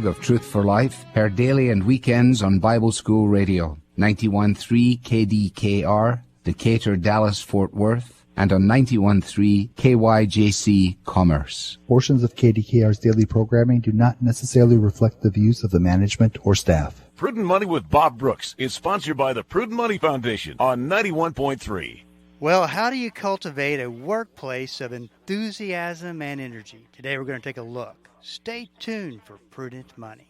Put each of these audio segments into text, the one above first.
of Truth for Life, heard daily and weekends on Bible School Radio, 91.3 KDKR, Decatur, Dallas, Fort Worth, and on 91.3 KYJC Commerce. Portions of KDKR's daily programming do not necessarily reflect the views of the management or staff. Prudent Money with Bob Brooks is sponsored by the Prudent Money Foundation on 91.3. Well, how do you cultivate a workplace of enthusiasm and energy? Today we're going to take a look. Stay tuned for Prudent Money.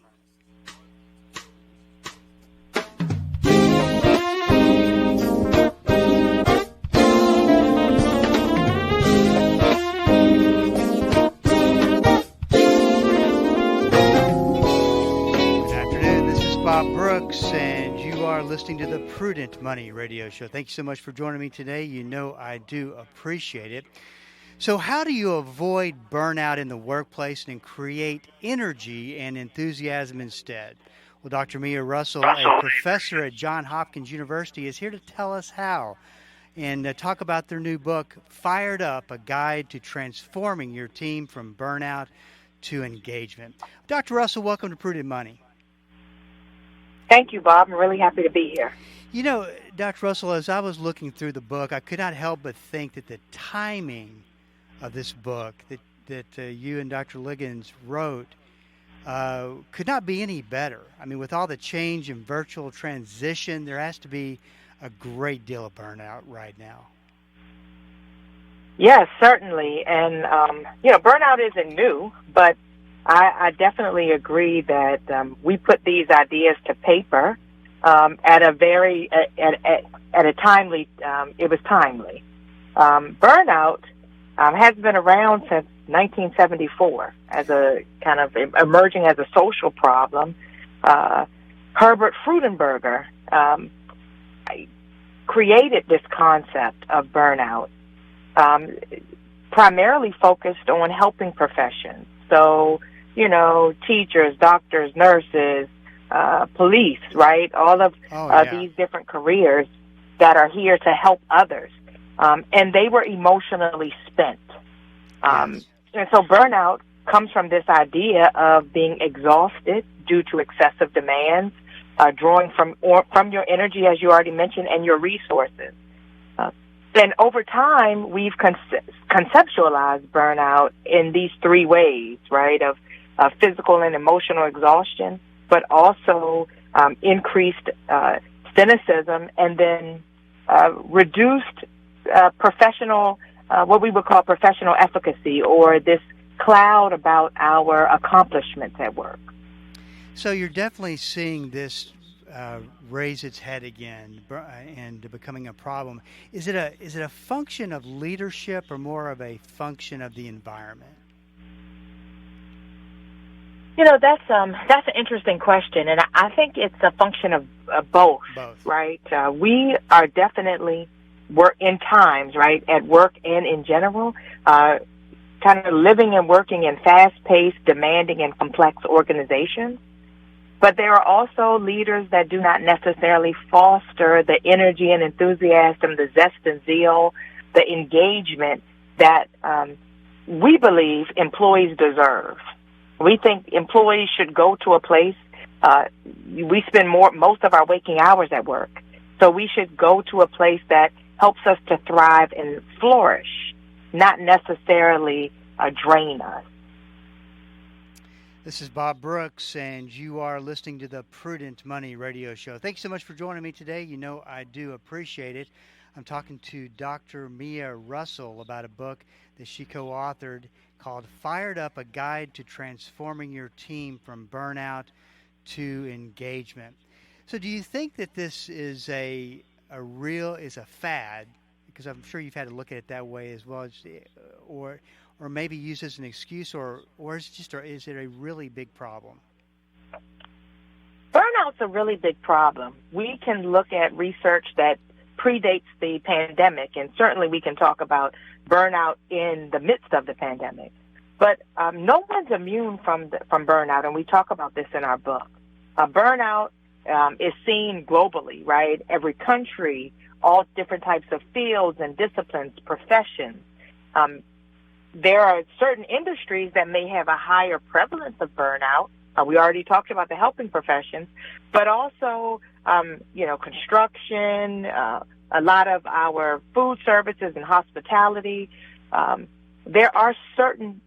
Bob Brooks, and you are listening to the Prudent Money Radio Show. Thank you so much for joining me today. You know I do appreciate it. So how do you avoid burnout in the workplace and create energy and enthusiasm instead? Well, Dr. Mia Russell, a professor at John Hopkins University, is here to tell us how and talk about their new book, Fired Up, A Guide to Transforming Your Team from Burnout to Engagement. Dr. Russell, welcome to Prudent Money. Thank you, Bob. I'm really happy to be here. You know, Dr. Russell, as I was looking through the book, I could not help but think that the timing of this book that you and Dr. Liggins wrote could not be any better. I mean, with all the change and virtual transition, there has to be a great deal of burnout right now. Yes, certainly. And, burnout isn't new, but I definitely agree that we put these ideas to paper at a timely. It was timely. Burnout has been around since 1974 as a kind of emerging as a social problem. Herbert Freudenberger created this concept of burnout, primarily focused on helping professions. So, teachers, doctors, nurses, police, right? All of these different careers that are here to help others. And they were emotionally spent. And so burnout comes from this idea of being exhausted due to excessive demands, drawing from your energy, as you already mentioned, and your resources. Then over time, we've conceptualized burnout in these three ways, right, of physical and emotional exhaustion, but also increased cynicism, and then reduced professional, what we would call professional efficacy, or this cloud about our accomplishments at work. So you're definitely seeing this raise its head again and becoming a problem. Is it a function of leadership or more of a function of the environment? That's an interesting question, and I think it's a function of both. Right? We are definitely in times, right, at work and in general, kind of living and working in fast-paced, demanding, and complex organizations. But there are also leaders that do not necessarily foster the energy and enthusiasm, the zest and zeal, the engagement that we believe employees deserve. We think employees should go to a place. We spend most of our waking hours at work, so we should go to a place that helps us to thrive and flourish, not necessarily drain us. This is Bob Brooks, and you are listening to the Prudent Money Radio Show. Thanks so much for joining me today. You know I do appreciate it. I'm talking to Dr. Mia Russell about a book that she co-authored called Fired Up, A Guide to Transforming Your Team from Burnout to Engagement. So do you think that this is a fad? Because I'm sure you've had to look at it that way as well, or maybe use as an excuse, or is it a really big problem? Burnout's a really big problem. We can look at research that predates the pandemic, and certainly we can talk about burnout in the midst of the pandemic. But no one's immune from burnout, and we talk about this in our book. Burnout is seen globally, right? Every country, all different types of fields and disciplines, professions. There are certain industries that may have a higher prevalence of burnout, We already talked about the helping professions, but also, construction, a lot of our food services and hospitality. There are certain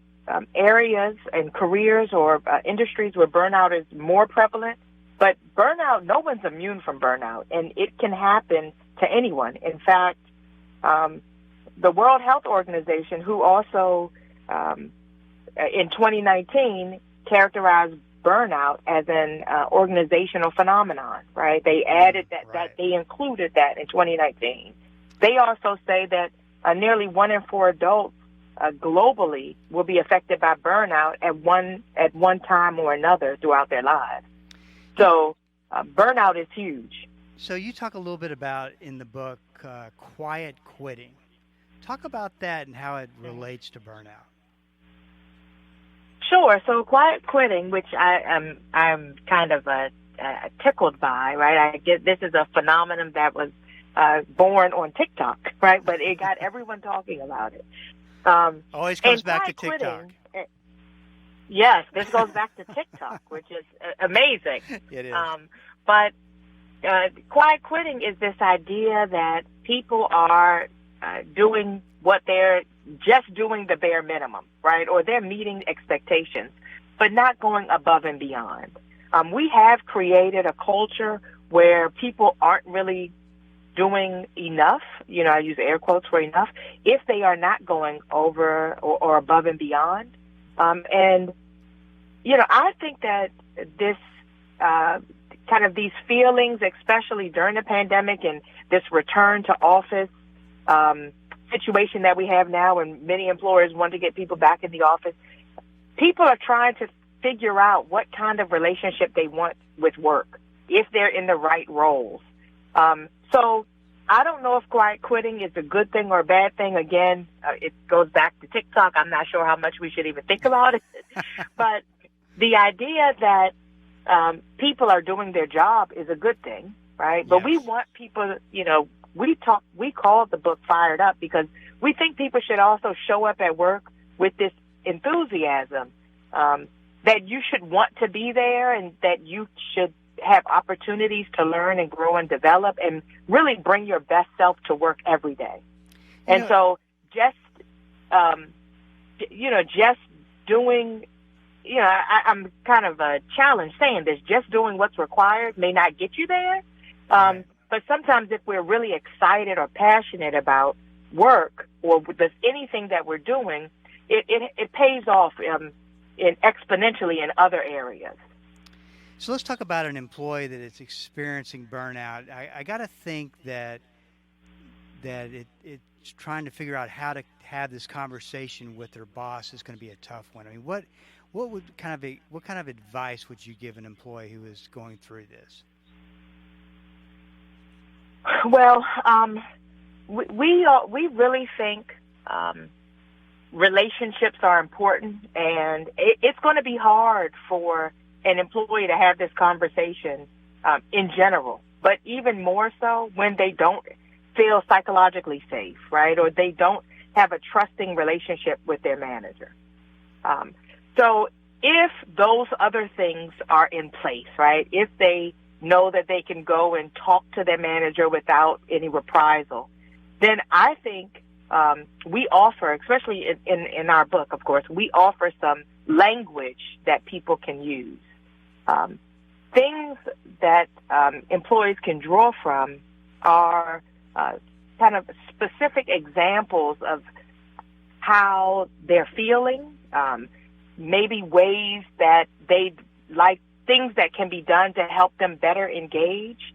areas and careers or industries where burnout is more prevalent, but burnout, no one's immune from burnout, and it can happen to anyone. In fact, the World Health Organization, who also in 2019 characterized burnout as an organizational phenomenon, right? They added that they included that in 2019. They also say that nearly 1 in 4 adults globally will be affected by burnout at one time or another throughout their lives. So burnout is huge. So you talk a little bit about in the book quiet quitting. Talk about that and how it relates to burnout. Sure. So quiet quitting, which I'm kind of tickled by, right? I get this is a phenomenon that was born on TikTok, right? But it got everyone talking about it. Always comes back to TikTok. Yes, this goes back to TikTok, which is amazing. It is. But quiet quitting is this idea that people are doing what they're just doing the bare minimum, right? Or they're meeting expectations, but not going above and beyond. We have created a culture where people aren't really doing enough, I use air quotes for enough, if they are not going over or above and beyond. I think that this kind of these feelings, especially during the pandemic and this return to office situation that we have now, and many employers want to get people back in the office, people are trying to figure out what kind of relationship they want with work, if they're in the right roles. So I don't know if quiet quitting is a good thing or a bad thing. Again, it goes back to TikTok. I'm not sure how much we should even think about it. But the idea that people are doing their job is a good thing, right? But we want people, we call the book Fired Up because we think people should also show up at work with this enthusiasm, that you should want to be there and that you should have opportunities to learn and grow and develop and really bring your best self to work every day. And so just doing, I'm kind of challenged saying this, just doing what's required may not get you there. But sometimes if we're really excited or passionate about work or with anything that we're doing, it pays off exponentially in other areas. So let's talk about an employee that is experiencing burnout. I got to think that it's trying to figure out how to have this conversation with their boss is going to be a tough one. I mean, what kind of advice would you give an employee who is going through this? Well, we really think relationships are important, and it's going to be hard for an employee to have this conversation in general, but even more so when they don't feel psychologically safe, right? Or they don't have a trusting relationship with their manager. So if those other things are in place, right? If they know that they can go and talk to their manager without any reprisal, then I think we offer, especially in our book, of course, we offer some language that people can use. Things that employees can draw from are kind of specific examples of how they're feeling, maybe ways that they'd like, things that can be done to help them better engage.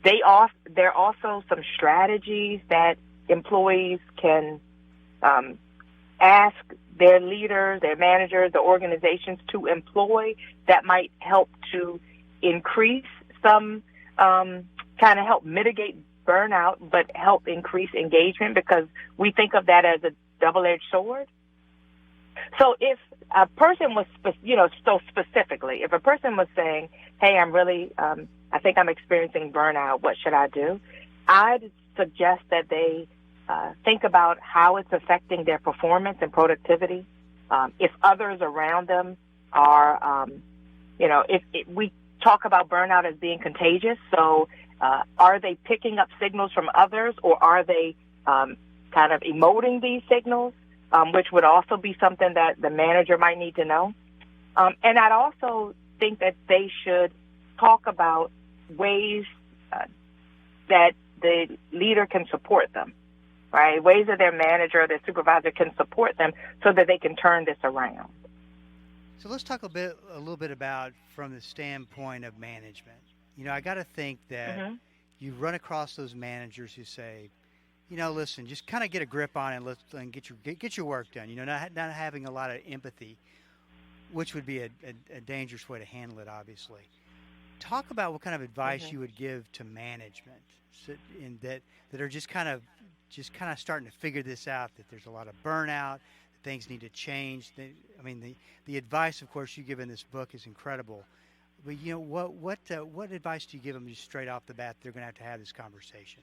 There are also some strategies that employees can ask their leaders, their managers, the organizations to employ that might help to increase some, kind of help mitigate burnout, but help increase engagement, because we think of that as a double-edged sword. So if a person was, so specifically, if a person was saying, hey, I'm really, I think I'm experiencing burnout, what should I do? I'd suggest that they think about how it's affecting their performance and productivity. If others around them are, if we talk about burnout as being contagious, so are they picking up signals from others, or are they kind of emoting these signals, which would also be something that the manager might need to know. And I'd also think that they should talk about ways that the leader can support them, right? Ways that their manager or their supervisor can support them so that they can turn this around. So let's talk a little bit about from the standpoint of management. I got to think that you run across those managers who say, listen, just kind of get a grip on it and get your work done. Not having a lot of empathy, which would be a dangerous way to handle it, obviously. Talk about what kind of advice you would give to management that are just kind of starting to figure this out, that there's a lot of burnout, that things need to change. The advice, of course, you give in this book is incredible. But what advice do you give them just straight off the bat? They're going to have this conversation.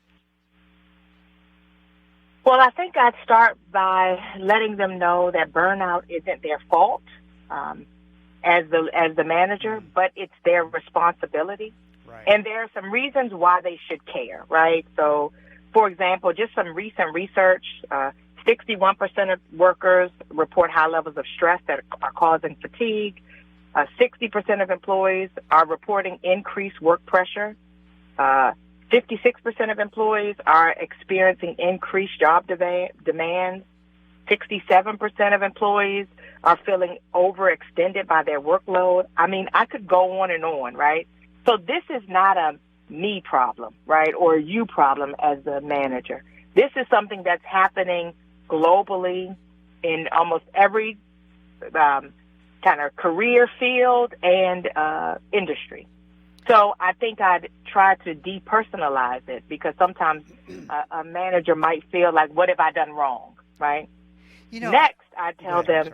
Well, I think I'd start by letting them know that burnout isn't their fault as the manager, but it's their responsibility. Right. And there are some reasons why they should care, right? So, for example, just some recent research, 61% of workers report high levels of stress that are causing fatigue. 60% of employees are reporting increased work pressure. 56% of employees are experiencing increased job demand. 67% of employees are feeling overextended by their workload. I could go on, right? So this is not a me problem, right, or a you problem as the manager. This is something that's happening globally in almost every kind of career field and industry. So I think I'd try to depersonalize it, because sometimes a manager might feel like, what have I done wrong, right? Next, I tell them.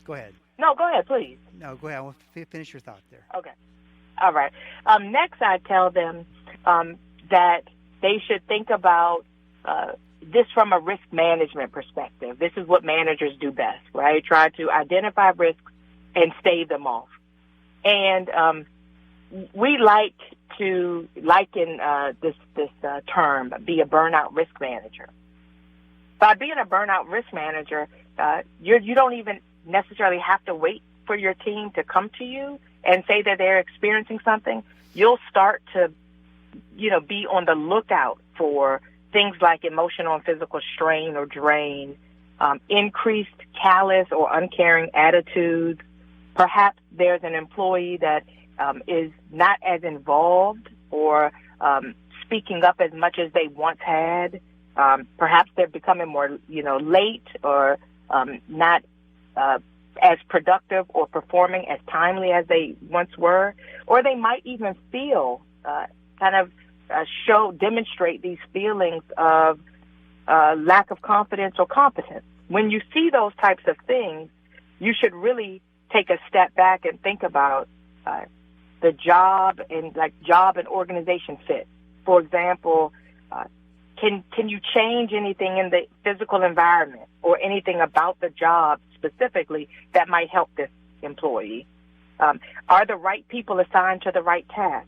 Go ahead. No, go ahead, please. No, go ahead. I want to finish your thought there. Okay. All right. Next, I tell them that they should think about this from a risk management perspective. This is what managers do best, right? Try to identify risks and stave them off. And we like to liken this term, be a burnout risk manager. By being a burnout risk manager, you don't even necessarily have to wait for your team to come to you and say that they're experiencing something. You'll start to, be on the lookout for things like emotional and physical strain or drain, increased callous or uncaring attitudes. Perhaps there's an employee that is not as involved or speaking up as much as they once had. Perhaps they're becoming more, late or not as productive or performing as timely as they once were. Or they might even feel demonstrate these feelings of lack of confidence or competence. When you see those types of things, you should really take a step back and think about the job and organization fit. For example, can you change anything in the physical environment or anything about the job specifically that might help this employee? Are the right people assigned to the right tasks?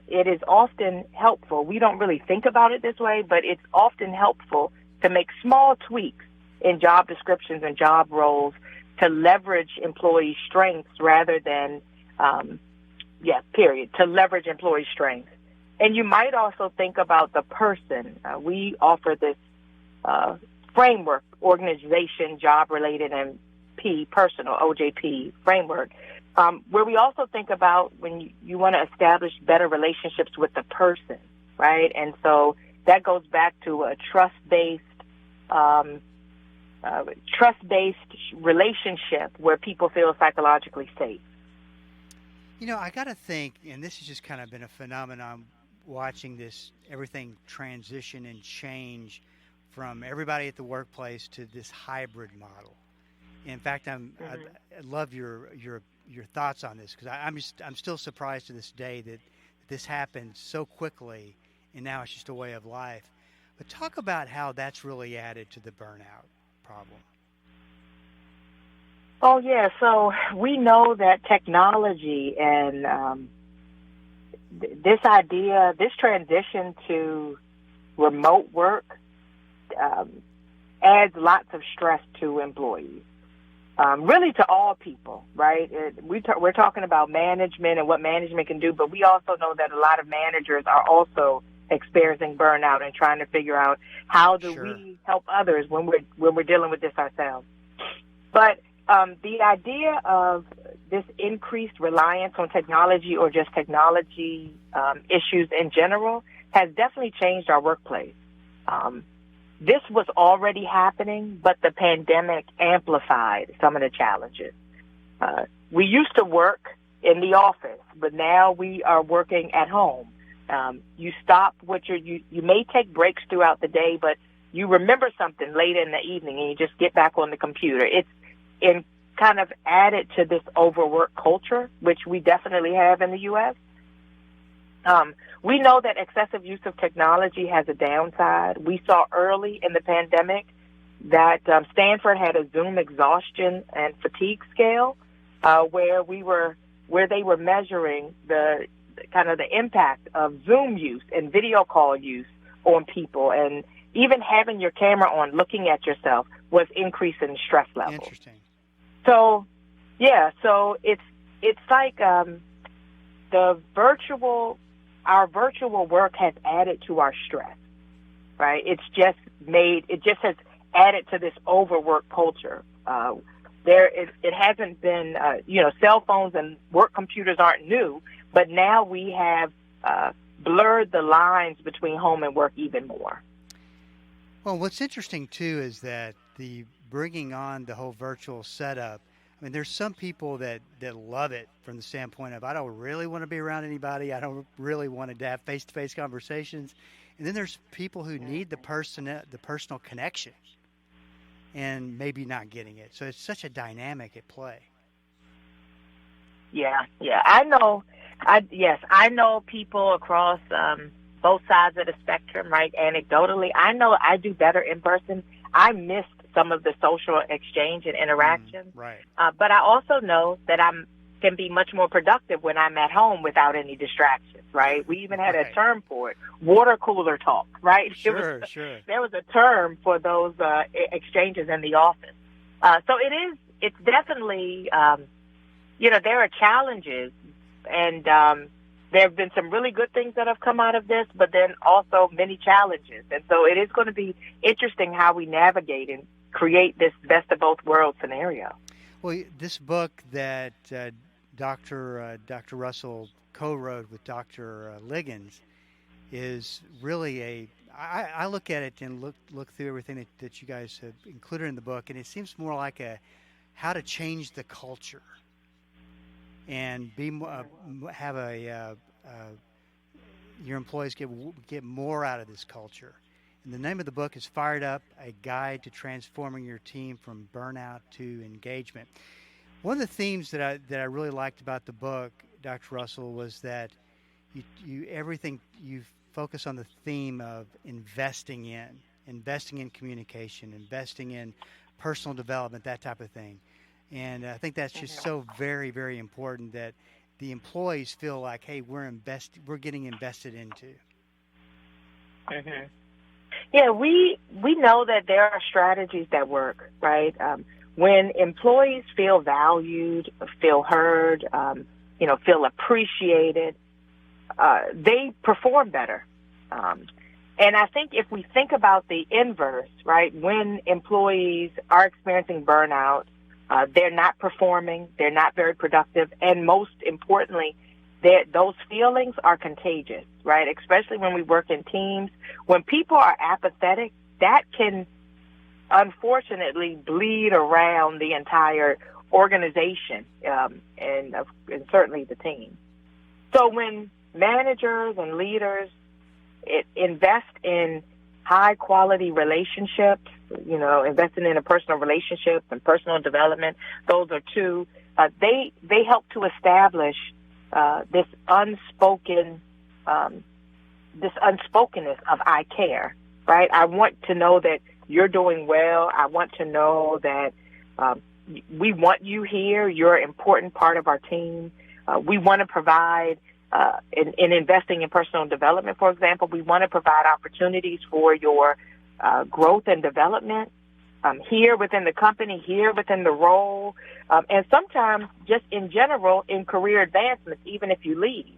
It is often helpful. We don't really think about it this way, but it's often helpful to make small tweaks in job descriptions and job roles to leverage employee strengths rather than, to leverage employee strengths. And you might also think about the person. We offer this framework, organization, job-related, and personal, OJP framework, where we also think about when you want to establish better relationships with the person, right? And so that goes back to a trust-based relationship where people feel psychologically safe. I got to think, and this has just kind of been a phenomenon, watching everything transition and change from everybody at the workplace to this hybrid model. In fact, I love your thoughts on this, because I'm still surprised to this day that this happened so quickly, and now it's just a way of life. But talk about how that's really added to the burnout problem. Oh, yeah. So we know that technology and this transition to remote work adds lots of stress to employees, really to all people, right? We're talking about management and what management can do, but we also know that a lot of managers are also experiencing burnout and trying to figure out how do we help others when we're dealing with this ourselves. But the idea of this increased reliance on technology or just technology issues in general has definitely changed our workplace. This was already happening, but the pandemic amplified some of the challenges. We used to work in the office, but now we are working at home. You stop you may take breaks throughout the day, but you remember something late in the evening and you just get back on the computer. It's kind of added to this overwork culture, which we definitely have in the U.S. We know that excessive use of technology has a downside. We saw early in the pandemic that Stanford had a Zoom exhaustion and fatigue scale where they were measuring the impact of Zoom use and video call use on people, and even having your camera on, looking at yourself, was increasing stress levels. Interesting. So, yeah, it's like our virtual work has added to our stress, right? It just has added to this overwork culture. It hasn't been, cell phones and work computers aren't new, but now we have blurred the lines between home and work even more. Well, what's interesting, too, is that the bringing on the whole virtual setup, I mean, there's some people that love it from the standpoint of, I don't really want to be around anybody. I don't really want to have face-to-face conversations. And then there's people who need the personal connection and maybe not getting it. So it's such a dynamic at play. Yeah. I know people across both sides of the spectrum, right? Anecdotally, I know I do better in person. I missed some of the social exchange and interaction. Right. But I also know that I can be much more productive when I'm at home without any distractions, right? We even had a term for it, water cooler talk, right? Sure. There was a term for those exchanges in the office. So it's definitely, there are challenges, and there have been some really good things that have come out of this, but then also many challenges. And so it is going to be interesting how we navigate and create this best of both worlds scenario. Well, this book that Dr. Russell co-wrote with Dr. Liggins is really I look at it and look through everything that you guys have included in the book, and it seems more like how to change the culture and your employees get more out of this culture. And the name of the book is Fired Up, A Guide to Transforming Your Team from Burnout to Engagement. One of the themes that I really liked about the book, Dr. Russell, was that you focus on the theme of investing in communication, investing in personal development, that type of thing. And I think that's just so very, very important that the employees feel like, hey, we're getting invested into. Mm-hmm. Yeah, we know that there are strategies that work, right? When employees feel valued, feel heard, feel appreciated, they perform better. And I think if we think about the inverse, right, when employees are experiencing burnout, they're not performing, they're not very productive, and most importantly, those feelings are contagious, right? Especially when we work in teams. When people are apathetic, that can unfortunately bleed around the entire organization and certainly the team. So when managers and leaders invest in high-quality relationships, investing in a personal relationship and personal development, those are two. They help to establish this unspokenness of I care, right? I want to know that you're doing well. I want to know that we want you here. You're an important part of our team. We want to provide, in investing in personal development, for example, we want to provide opportunities for your growth and development here within the company, here within the role, and sometimes just in general in career advancements, even if you leave.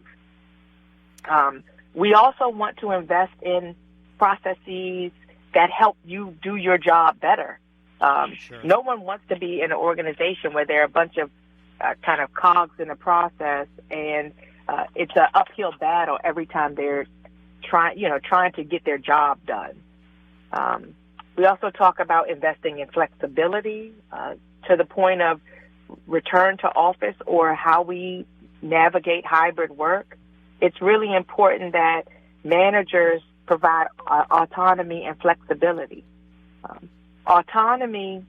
We also want to invest in processes that help you do your job better. Sure. No one wants to be in an organization where there are a bunch of kind of cogs in the process, and it's an uphill battle every time they're trying to get their job done. We also talk about investing in flexibility to the point of return to office or how we navigate hybrid work. It's really important that managers provide autonomy and flexibility. Autonomy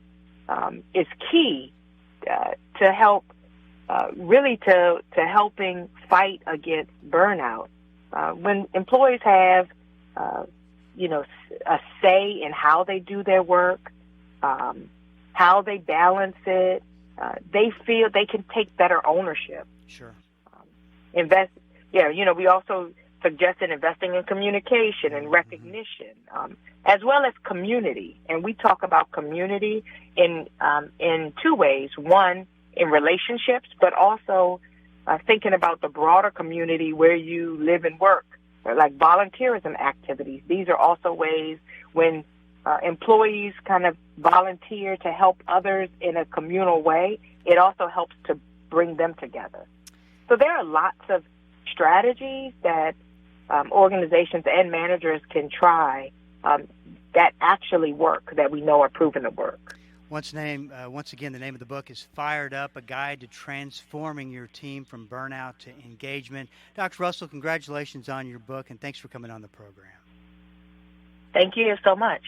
is key to help, really to helping fight against burnout. When employees have, a say in how they do their work, how they balance it, they feel they can take better ownership. Sure. We also suggested investing in communication and recognition, as well as community. And we talk about community in two ways. One, in relationships, but also thinking about the broader community where you live and work, like volunteerism activities. These are also ways when employees kind of volunteer to help others in a communal way. It also helps to bring them together. So there are lots of strategies that organizations and managers can try that actually work, that we know are proven to work. Once again, the name of the book is Fired Up, A Guide to Transforming Your Team from Burnout to Engagement. Dr. Russell, congratulations on your book, and thanks for coming on the program. Thank you so much.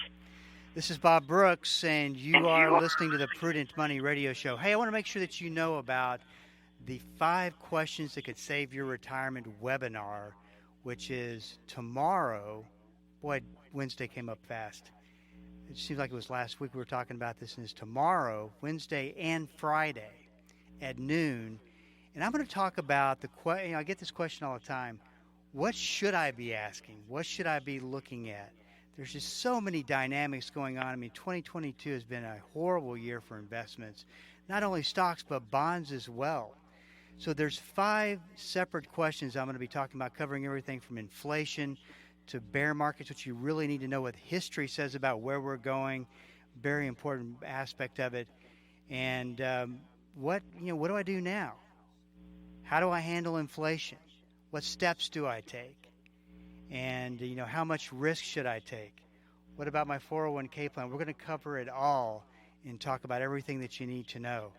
This is Bob Brooks, and you are listening to the Prudent Money Radio Show. Hey, I want to make sure that you know about the 5 questions that could save your retirement webinar, which is tomorrow. Boy, Wednesday came up fast. It seems like it was last week we were talking about this, and it's tomorrow, Wednesday and Friday at noon. And I'm going to talk about I get this question all the time. What should I be asking? What should I be looking at? There's just so many dynamics going on. I mean, 2022 has been a horrible year for investments, not only stocks, but bonds as well. So there's 5 separate questions I'm going to be talking about, covering everything from inflation to bear markets, which you really need to know what history says about where we're going, very important aspect of it. And what do I do now? How do I handle inflation? What steps do I take? And how much risk should I take? What about my 401k plan? We're going to cover it all and talk about everything that you need to know.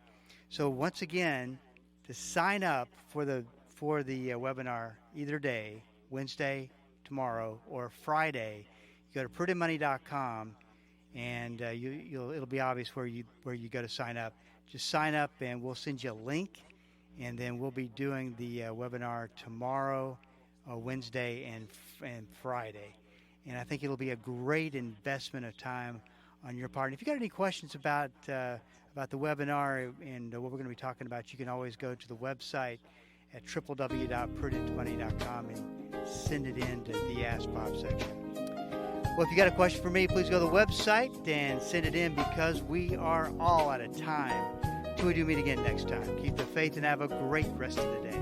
So once again, to sign up for the webinar either day, Wednesday, tomorrow, or Friday, you go to prudentmoney.com, and it'll be obvious where you go to sign up. Just sign up, and we'll send you a link, and then we'll be doing the webinar tomorrow, Wednesday, and Friday. And I think it'll be a great investment of time on your part. And if you got any questions about the webinar and what we're going to be talking about, you can always go to the website at www.prudentmoney.com and send it in to the Ask Bob section. Well, if you got a question for me, please go to the website and send it in, because we are all out of time. Till we do meet again next time, keep the faith and have a great rest of the day.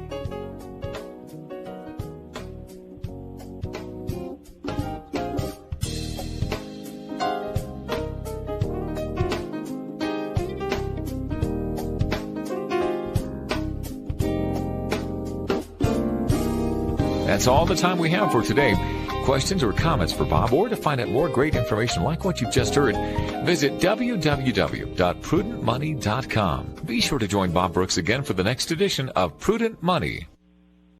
That's all the time we have for today. Questions or comments for Bob, or to find out more great information like what you've just heard, visit www.prudentmoney.com. Be sure to join Bob Brooks again for the next edition of Prudent Money.